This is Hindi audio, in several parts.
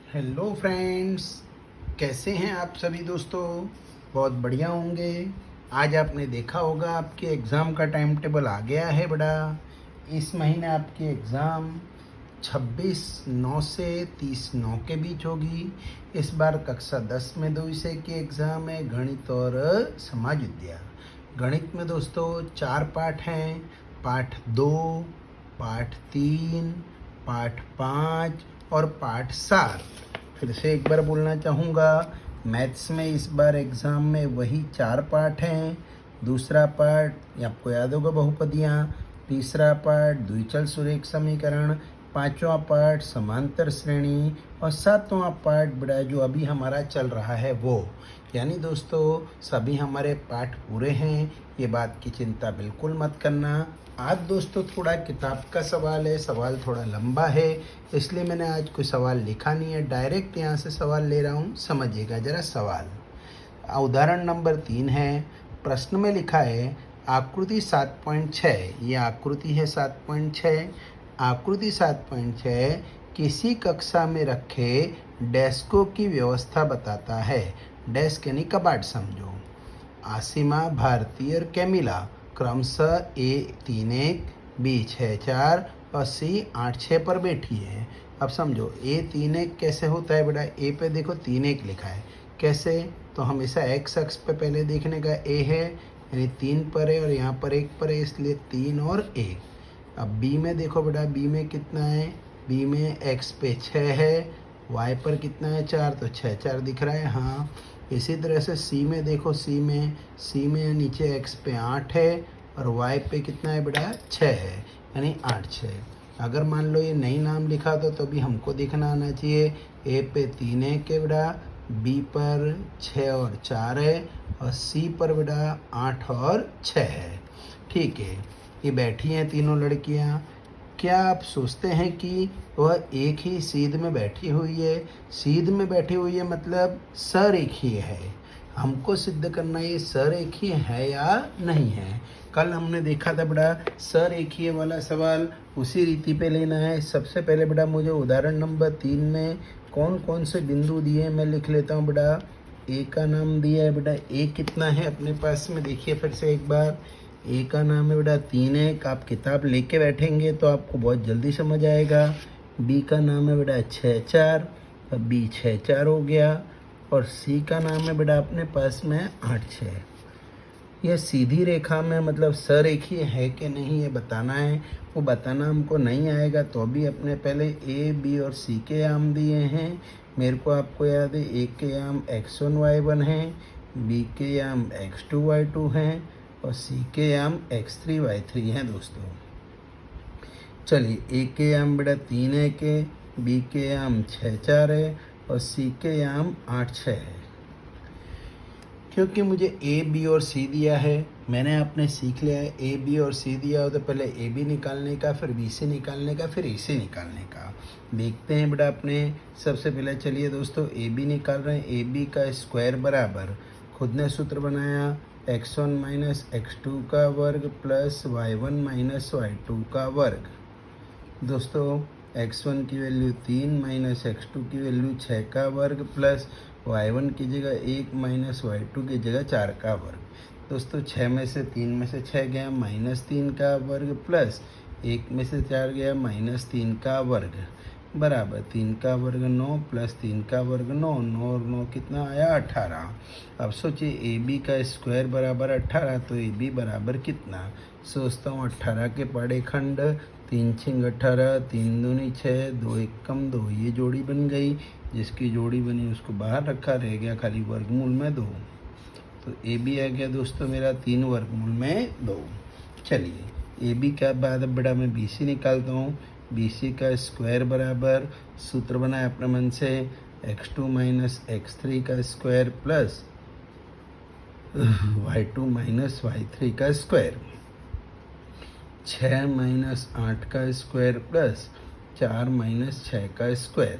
हेलो फ्रेंड्स, कैसे हैं आप सभी दोस्तों। बहुत बढ़िया होंगे। आज आपने देखा होगा आपके एग्ज़ाम का टाइम टेबल आ गया है बड़ा। इस महीने आपकी एग्ज़ाम 26/9 से 30/9 के बीच होगी। इस बार कक्षा 10 में 2 विषय की एग्ज़ाम है, गणित और समाज विज्ञान। गणित में दोस्तों 4 पाठ हैं, पाठ 2, पाठ 3, पाठ 5 और पाठ 7। फिर से एक बार बोलना चाहूँगा, मैथ्स में इस बार एग्ज़ाम में वही 4 पार्ट हैं। दूसरा पार्ट आपको याद होगा बहुपदियाँ, तीसरा पार्ट द्विचल सुरेख समीकरण, पांचवा पार्ट समांतर श्रेणी और सातवां पार्ट बड़ा जो अभी हमारा चल रहा है वो। यानी दोस्तों सभी हमारे पाठ पूरे हैं, ये बात की चिंता बिल्कुल मत करना। आज दोस्तों थोड़ा किताब का सवाल है, सवाल थोड़ा लंबा है, इसलिए मैंने आज कोई सवाल लिखा नहीं है, डायरेक्ट यहाँ से सवाल ले रहा हूँ। समझिएगा ज़रा सवाल। उदाहरण नंबर 3 है। प्रश्न में लिखा है आकृति 7.6, ये आकृति है 7.6। आकृति 7.6 किसी कक्षा में रखे डेस्कों की व्यवस्था बताता है। डेस्क यानी कबाड़ समझो। आसिमा, भारती और कैमिला क्रमशः A3-1, B6-4 और C8-6 पर बैठी है। अब समझो A3-1 कैसे होता है बेटा। ए पे देखो 3-1 लिखा है, कैसे? तो हमेशा एक्स अक्ष पे पहले देखने का A है, यानी 3 पर है और यहाँ पर 1 पर है, इसलिए 3 और 1। अब B में देखो बेटा, B में कितना है? B में x पे 6 है, y पर कितना है? 4, तो 6 4 दिख रहा है। हाँ, इसी तरह से C में देखो, C में नीचे x पे 8 है और y पे कितना है बेटा? 6 है, यानी 8 6। अगर मान लो ये नई नाम लिखा तो भी हमको दिखना आना चाहिए। A पे 3 है के बेटा, B पर 6 और 4 है और C पर बेटा 8 और 6 है। ठीक है, ये बैठी हैं तीनों लड़कियां। क्या आप सोचते हैं कि वह एक ही सीध में बैठी हुई है? सीध में बैठी हुई है मतलब सरेखीय है। हमको सिद्ध करना ये सरेखीय है या नहीं है। कल हमने देखा था बेटा सरेखीय वाला सवाल, उसी रीति पे लेना है। सबसे पहले बेटा मुझे उदाहरण नंबर 3 में कौन कौन से बिंदु दिए हैं मैं लिख लेता हूँ बेटा। ए का नाम दिया है बेटा, ए कितना है अपने पास में देखिए फिर से एक बार। ए का नाम है बेटा 3-1। आप किताब लेके बैठेंगे तो आपको बहुत जल्दी समझ आएगा। बी का नाम है बेटा 6-4, अब बी 6-4 हो गया। और सी का नाम है बेटा अपने पास में 8-6। यह सीधी रेखा में मतलब सरेखीय है कि नहीं ये बताना है। वो बताना हमको नहीं आएगा तो भी अपने पहले ए बी और सी के आम दिए हैं। मेरे को आपको याद है ए के आम x1 y1 हैं, बी के आम x2 y2 हैं और सी के आम x3 y3 हैं दोस्तों। चलिए, ए के आम बेटा 3 है के, बी के आम 6-4 है और सी के आम 8-6 है। क्योंकि मुझे ए बी और सी दिया है, मैंने आपने सीख लिया है ए बी और सी दिया हो तो पहले ए बी निकालने का, फिर बी सी निकालने का, फिर ए सी निकालने का। देखते हैं बेटा अपने। सबसे पहले चलिए दोस्तों ए बी निकाल रहे हैं। ए बी का स्क्वायर बराबर, खुद ने सूत्र बनाया, x1 माइनस x2 का वर्ग प्लस y1 माइनस y2 का वर्ग। दोस्तों x1 की वैल्यू 3 माइनस x2 की वैल्यू 6 का वर्ग प्लस y1 की जगह 1 माइनस y2 की जगह 4 का वर्ग। दोस्तों 6 में से 3 में से 6 गया -3 का वर्ग प्लस 1 में से 4 गया -3 का वर्ग बराबर 3 का वर्ग 9 प्लस 3 का वर्ग 9, 9 और 9 कितना आया? 18। अब सोचिए ए बी का स्क्वायर बराबर 18, तो ए बी बराबर कितना? सोचता हूँ 18 के पढ़े खंड, 3 छिंग 18, 3 दूनी 6, 2 एकम 2, ये जोड़ी बन गई। जिसकी जोड़ी बनी उसको बाहर रखा, रह गया खाली वर्गमूल में 2। तो ए बी आ गया दोस्तों मेरा 3 वर्गमूल में 2। चलिए ए बी के बाद अब बेटा मैं बी सी निकालता हूँ। बी सी का स्क्वायर बराबर, सूत्र बनाया अपने मन से, x2 माइनस x3 का square plus y2 minus y3 का स्क्वायर, 6 माइनस 8 का स्क्वायर प्लस 4 माइनस 6 का स्क्वायर।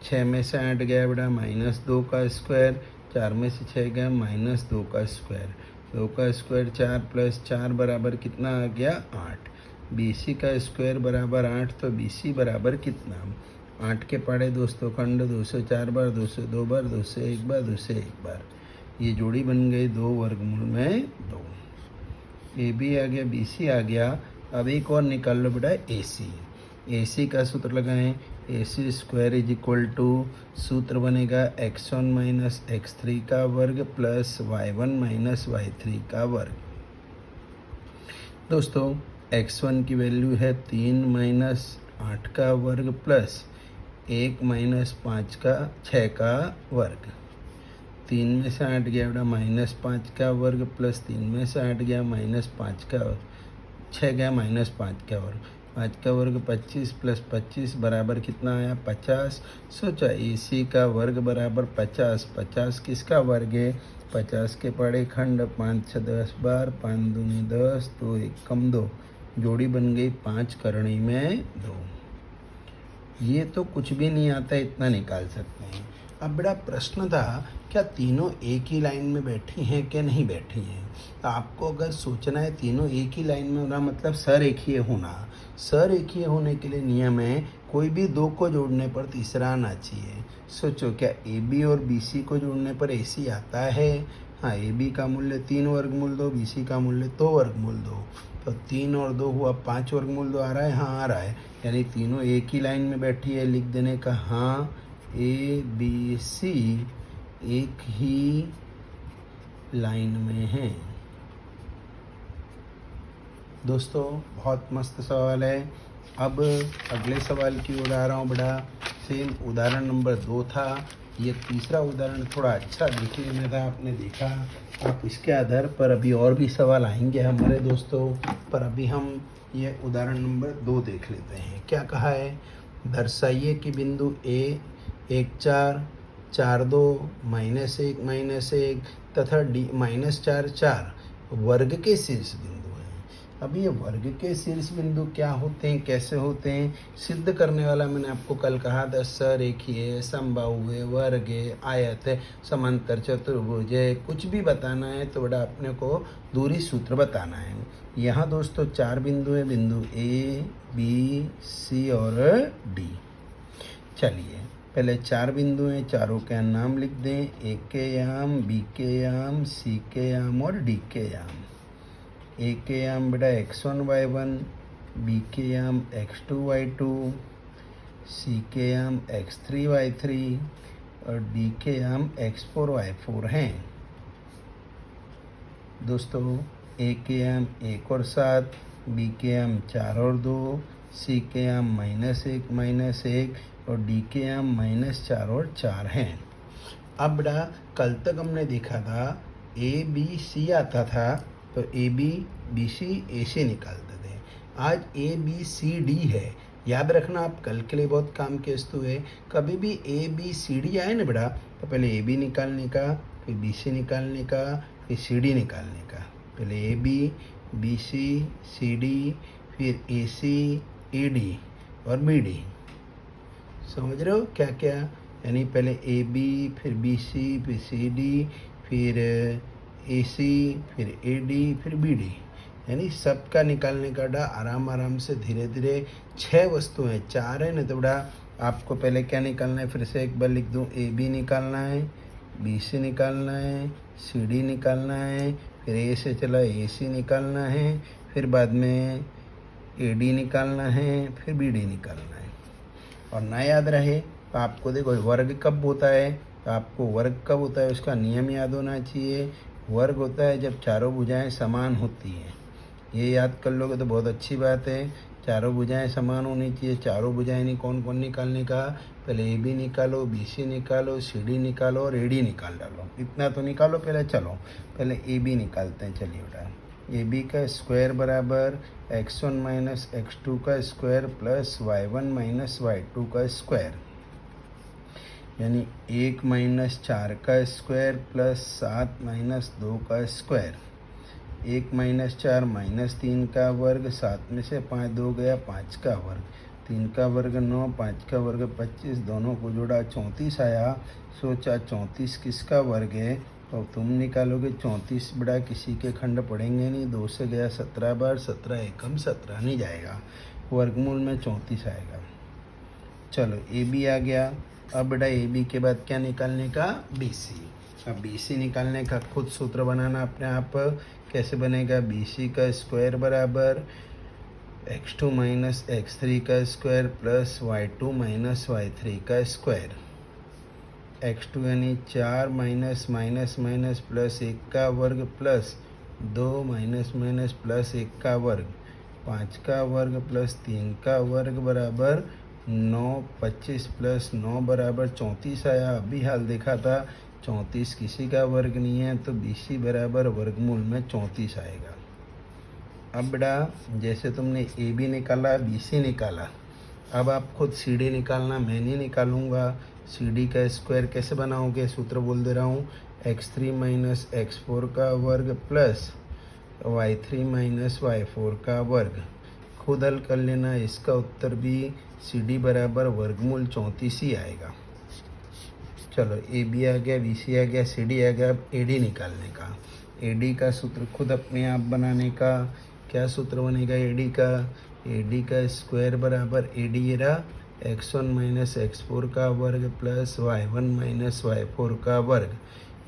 6 में से 8 गया बेटा -2 का स्क्वायर, 4 में से 6 गया -2 का स्क्वायर। 2 का स्क्वायर 4 प्लस 4 बराबर कितना आ गया? 8। बी सी का स्क्वायर बराबर 8, तो बी सी बराबर कितना? 8 के पढ़े दोस्तों खंड, 2 से 4 बार, 2 से 2 बार, 2 से 1 बार, 2 से 1 बार। ये जोड़ी बन गई 2 वर्गमूल में 2। ए बी आ गया, बी सी आ गया। अब एक और निकाल लो बेटा ए सी। ए सी का सूत्र लगाएं, ए सी स्क्वायर इज इक्वल टू, सूत्र बनेगा x1 माइनस x3 का वर्ग प्लस y1 माइनस y3 का वर्ग। दोस्तों x1 की वैल्यू है 3 माइनस 8 का वर्ग प्लस 1 माइनस 6 का वर्ग। 3 में से 8 गया बेटा माइनस 5 का वर्ग प्लस 3 में से 8 गया माइनस 5 का, 6 गया माइनस 5 का वर्ग। 5 का वर्ग 25 प्लस 25 बराबर कितना आया 50। सोचा ए सी का वर्ग बराबर 50। 50 किसका वर्ग है? 50 के पड़े खंड, 5 6 10 बार, 5 दूनी 10, 2 1 कम 2। जोड़ी बन गई 5 करणी में 2। ये तो कुछ भी नहीं आता, इतना निकाल सकते हैं। अब बड़ा प्रश्न था क्या तीनों एक ही लाइन में बैठी हैं कि नहीं बैठी हैं। तो आपको अगर सोचना है तीनों एक ही लाइन में होना मतलब सरेखीय होना। सरेखीय होने के लिए नियम है कोई भी दो को जोड़ने पर तीसरा आना चाहिए। सोचो क्या ए बी और बी सी को जोड़ने पर ए सी आता है? हाँ, ए बी का मूल्य 3 वर्गमूल 2, बी सी का मूल्य 2 वर्गमूल 2। तो 3 और 2 हुआ 5 वर्गमूल 2 आ रहा है? हाँ आ रहा है, यानी तीनों एक ही लाइन में बैठी है। लिख देने का हाँ ए बी सी एक ही लाइन में है। दोस्तों बहुत मस्त सवाल है। अब अगले सवाल की ओर आ रहा हूँ बेटा। सेम उदाहरण नंबर 2 था, ये तीसरा उदाहरण थोड़ा अच्छा दिखने में था, आपने देखा। आप इसके आधार पर अभी और भी सवाल आएंगे हमारे दोस्तों, पर अभी हम ये उदाहरण नंबर 2 देख लेते हैं। क्या कहा है? दर्शाइए कि बिंदु ए 1 4 4 2 -1 -1 तथा डी -4 4 वर्ग के शीर्ष बिंदु हैं। अब ये वर्ग के शीर्ष बिंदु क्या होते हैं, कैसे होते हैं, सिद्ध करने वाला मैंने आपको कल कहा था। सरेखीय, समबाहु है, वर्ग है, आयत है, समांतर, चतुर्भुज है, कुछ भी बताना है तो बड़ा अपने को दूरी सूत्र बताना है। यहाँ दोस्तों 4 बिंदु हैं, बिंदु ए बी सी और डी। चलिए पहले 4 बिंदु हैं, चारों के नाम लिख दें। ए के याम, बी के याम, सी के याम और डी के याम। ए के याम बेटा x1 y1, बी के याम x2 y2, सी के याम x3 y3 और डी के याम x4 y4 हैं। दोस्तों ए के याम 1 और 7, बी के याम 4 और 2, सी के याम -1 -1 और डी के याम -4 और 4 हैं। अब बेटा कल तक हमने देखा था ए बी सी आता था तो ए बी बी सी ए सी निकालते थे। आज ए बी सी डी है। याद रखना, आप कल के लिए बहुत काम के वस्तु है। कभी भी ए बी सी डी आए ना बेटा तो पहले ए बी निकालने का, फिर बी सी निकालने का, फिर सी डी निकालने का। पहले A B B C C D, फिर ए सी ए डी और बी डी। समझ रहे हो क्या क्या? यानी पहले ए बी, फिर बी सी, फिर सी डी, फिर ए सी, फिर ए डी, फिर बी डी। यानी सबका निकालने का डा आराम आराम से धीरे धीरे। 6 वस्तुएं, 4 है ना तो बड़ा आपको पहले क्या निकालना है, फिर से एक बार लिख दूँ। ए बी निकालना है, बी सी निकालना है, सी डी निकालना है, फिर ए से चला ए सी निकालना है, फिर बाद में ए डी निकालना है, फिर बी डी निकालना है। और ना याद रहे तो आपको देखो वर्ग कब होता है, तो आपको वर्ग कब होता है उसका नियम याद होना चाहिए। वर्ग होता है जब चारों भुजाएं समान होती हैं। ये याद कर लोगे तो बहुत अच्छी बात है। चारों भुजाएं समान होनी चाहिए। चारों भुजाएं नहीं, कौन कौन निकालने का? पहले ए बी निकालो, बी सी निकालो, सी डी निकालो और ए डी निकाल डालो। इतना तो निकालो पहले। चलो पहले ए बी निकालते हैं। चलिए बेटा, ए बी का स्क्वायर बराबर x1 माइनस x2 का square plus y1 minus y2 का स्क्वायर, यानी 1 माइनस 4 का स्क्वायर प्लस 7 माइनस 2 का स्क्वायर। 1 माइनस 4 -3 का वर्ग, 7 में से 5 2 गया 5 का वर्ग, 3 का वर्ग 9, 5 का वर्ग 25, दोनों को जोड़ा 34 आया। सोचा 34 किसका वर्ग है, तो तुम निकालोगे 34 बड़ा किसी के खंड पड़ेंगे नहीं। 2 से गया 17 बार, 17 एकम 17 नहीं जाएगा, वर्गमूल में 34 आएगा। चलो ए बी आ गया। अब बेटा ए बी के बाद क्या निकालने का, बी सी। अब बी सी निकालने का खुद सूत्र बनाना अपने आप। कैसे बनेगा, बी सी का स्क्वायर बराबर x2 माइनस x3 का square plus y2 minus y3 का स्क्वायर। x2 यानी 4 माइनस माइनस माइनस प्लस 1 का वर्ग प्लस 2 माइनस माइनस प्लस 1 का वर्ग, 5 का वर्ग प्लस 3 का वर्ग बराबर 9। 25 प्लस 9 बराबर 34 आया। अभी हाल देखा था 34 किसी का वर्ग नहीं है, तो बी सी बराबर वर्गमूल में 34 आएगा। अब बेटा जैसे तुमने ए बी निकाला, बी सी निकाला, अब आप खुद सी डी निकालना, मैं नहीं निकालूंगा। सी डी का स्क्वायर कैसे बनाओगे, सूत्र बोल दे रहा हूँ, x3 माइनस x4 का वर्ग प्लस y3 माइनस y4 का वर्ग। खुद हल कर लेना, इसका उत्तर भी सी डी बराबर वर्गमूल 34 ही आएगा। चलो ए बी आ गया, बी सी आ गया, सी डी आ गया। अब ए डी निकालने का, ए डी का सूत्र खुद अपने आप बनाने का। क्या सूत्र बनेगा ए डी का, ए डी का स्क्वायर बराबर ए डी रहा x1 माइनस x4 का वर्ग प्लस y1 माइनस y4 का वर्ग।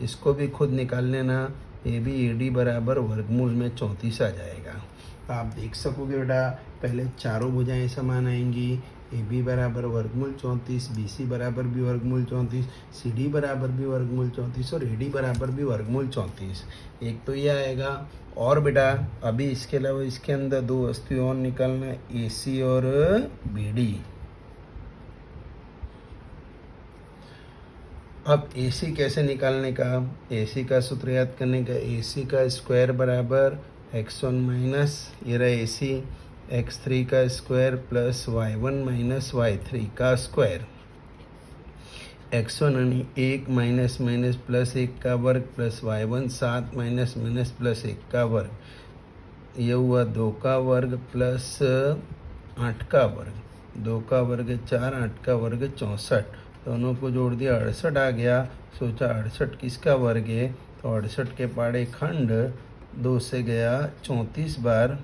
इसको भी खुद निकाल लेना, ए बी ए डी बराबर वर्गमूल में 34 आ जाएगा। आप देख सकोगे बेटा, पहले चारों भुजाएं समान आएंगी। ए बी बराबर वर्गमूल 34, बी सी बराबर भी वर्गमूल 34, सी डी बराबर भी वर्गमूल 34 और ए डी बराबर भी वर्गमूल 34। एक तो ये आएगा। और बेटा अभी इसके अलावा इसके अंदर दो वस्तुएं और निकालना, ए सी और बी डी। अब ए सी कैसे निकालने का, ए सी का सूत्र याद करने का, ए सी का स्क्वायर बराबर x1 माइनस ये रहा ए सी x3 का square plus y1 minus y3 का स्क्वायर। x1 यानी 1 माइनस माइनस प्लस 1 का वर्ग plus y1 7 minus minus plus 1 का वर्ग। ये हुआ 2 का वर्ग प्लस 8 का वर्ग, 2 का वर्ग 4, 8 का वर्ग 64। दोनों को जोड़ दिया 68 आ गया। सोचा 68 किसका वर्ग है, तो 68 के पाड़े खंड 2 से गया 34 बार,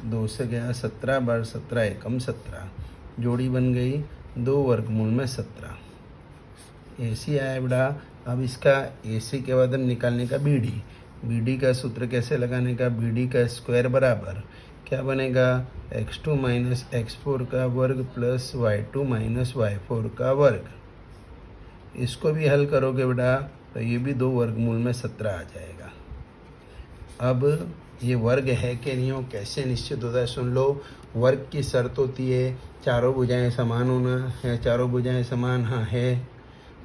2 से गया 17 बार, 17 एकम 17, जोड़ी बन गई 2 वर्गमूल में 17। ए सी आया बेटा। अब इसका ए सी के बाद निकालने का बी डी। बी डी का सूत्र कैसे लगाने का, बी डी का स्क्वायर बराबर क्या बनेगा, x2 माइनस x4 का वर्ग प्लस y2 माइनस y4 का वर्ग। इसको भी हल करोगे बेटा तो ये भी 2 वर्गमूल में 17 आ जाएगा। अब ये वर्ग है कि नहीं हो, कैसे निश्चित होता है सुन लो। वर्ग की शर्त होती है चारों भुजाएं समान होना है, चारों भुजाएं समान हाँ है,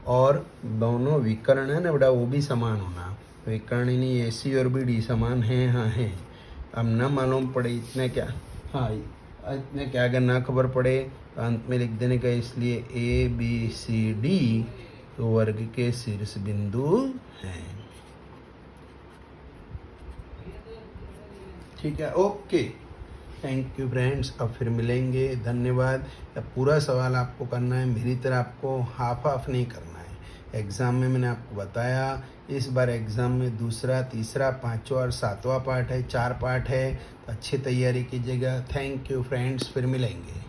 और दोनों विकर्ण है ना बेटा वो भी समान होना। विकर्ण यानी ए सी और बी डी समान है हाँ है। अब न मालूम पड़े इतने क्या, हाँ इतने क्या अगर ना खबर पड़े तो अंत में लिख देने का, इसलिए ए बी सी डी तो वर्ग के शीर्ष बिंदु हैं। ठीक है, ओके, थैंक यू फ्रेंड्स। अब फिर मिलेंगे, धन्यवाद। अब पूरा सवाल आपको करना है, मेरी तरह आपको हाफ हाफ नहीं करना है। एग्ज़ाम में मैंने आपको बताया, इस बार एग्ज़ाम में दूसरा, तीसरा, पांचवा और सातवां पार्ट है, 4 पार्ट है, तो अच्छी तैयारी कीजिएगा। थैंक यू फ्रेंड्स, फिर मिलेंगे।